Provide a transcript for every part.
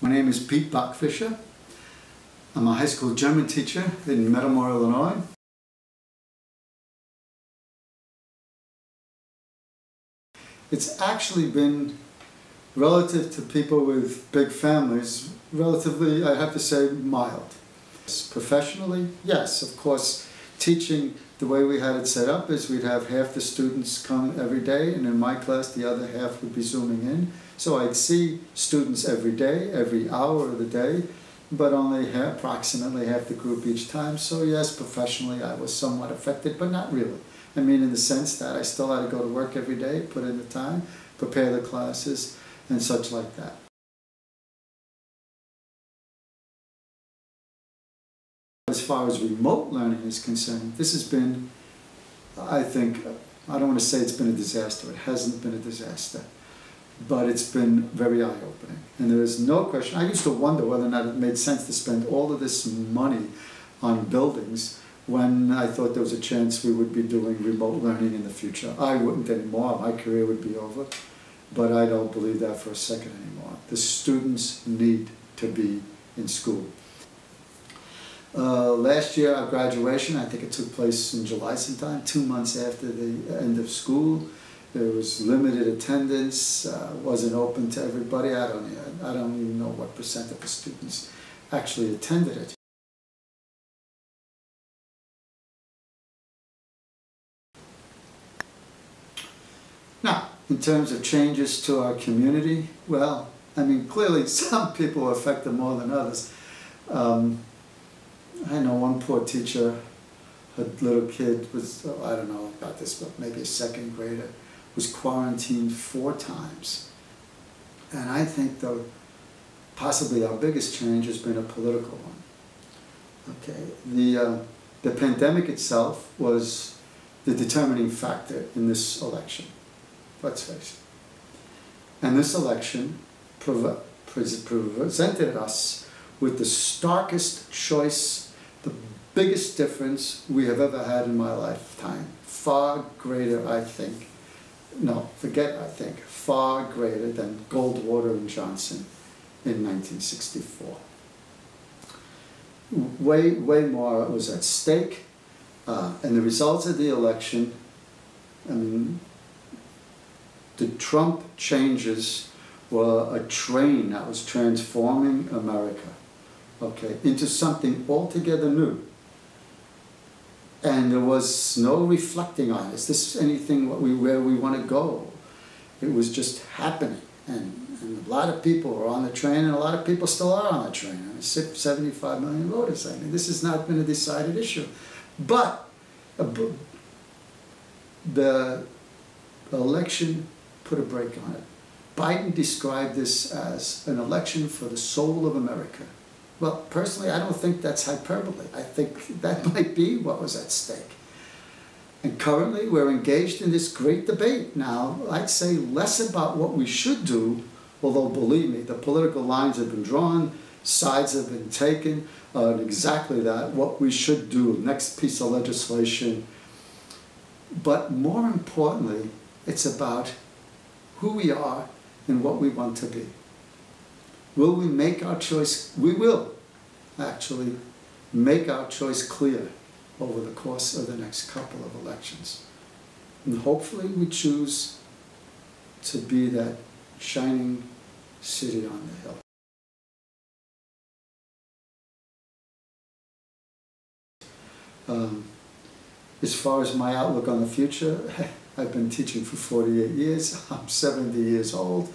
My name is Pete Bachfischer. I'm a high school German teacher in Metamora, Illinois. It's actually been, relative to people with big families, relatively, I have to say, mild. Professionally, yes, of course, teaching the way we had it set up is we'd have half the students come every day, and in my class the other half would be Zooming in. So I'd see students every day, every hour of the day, but only approximately half the group each time. So yes, professionally I was somewhat affected, but not really. I mean, in the sense that I still had to go to work every day, put in the time, prepare the classes, and such like that. As far as remote learning is concerned, this has been, I think, I don't want to say it's been a disaster. It hasn't been a disaster. But it's been very eye-opening. And there is no question. I used to wonder whether or not it made sense to spend all of this money on buildings when I thought there was a chance we would be doing remote learning in the future. I wouldn't anymore. My career would be over. But I don't believe that for a second anymore. The students need to be in school. Last year, our graduation, I think it took place in July sometime, 2 months after the end of school. There was limited attendance, wasn't open to everybody. I don't even know what percent of the students actually attended it. Now, in terms of changes to our community, well, I mean, clearly some people were affected more than others. I know one poor teacher, her little kid was, I don't know about this, but maybe a second grader, was quarantined 4 times. And I think possibly our biggest change has been a political one. Okay, the pandemic itself was the determining factor in this election, let's face it. And this election presented us with the starkest choice, the biggest difference we have ever had in my lifetime. Far greater, I think, no, forget I think, far greater than Goldwater and Johnson in 1964. Way more was at stake, and the results of the election, I mean, the Trump changes were a train that was transforming America, okay, into something altogether new. And there was no reflecting on it. Is this anything where we want to go? It was just happening. And a lot of people were on the train, and a lot of people still are on the train. I mean, 75 million voters. I mean, this has not been a decided issue. But the election put a break on it. Biden described this as an election for the soul of America. Well, personally, I don't think that's hyperbole. I think that might be what was at stake. And currently, we're engaged in this great debate now. I'd say less about what we should do, although believe me, the political lines have been drawn, sides have been taken, exactly that, what we should do, next piece of legislation. But more importantly, it's about who we are and what we want to be. Will we make our choice? We will actually make our choice clear over the course of the next couple of elections. And hopefully we choose to be that shining city on the hill. As far as my outlook on the future, I've been teaching for 48 years. I'm 70 years old.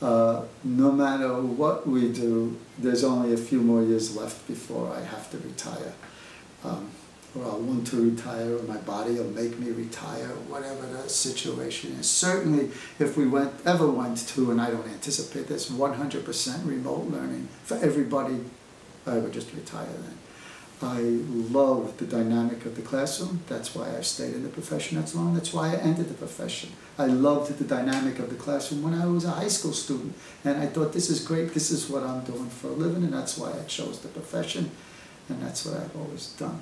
No matter what we do, there's only a few more years left before I have to retire. Or I'll want to retire, or my body will make me retire, whatever the situation is. Certainly, if we ever went to, and I don't anticipate this, 100% remote learning for everybody, I would just retire then. I love the dynamic of the classroom. That's why I stayed in the profession that long. That's why I ended the profession. I loved the dynamic of the classroom when I was a high school student. And I thought, this is great. This is what I'm doing for a living. And that's why I chose the profession. And that's what I've always done.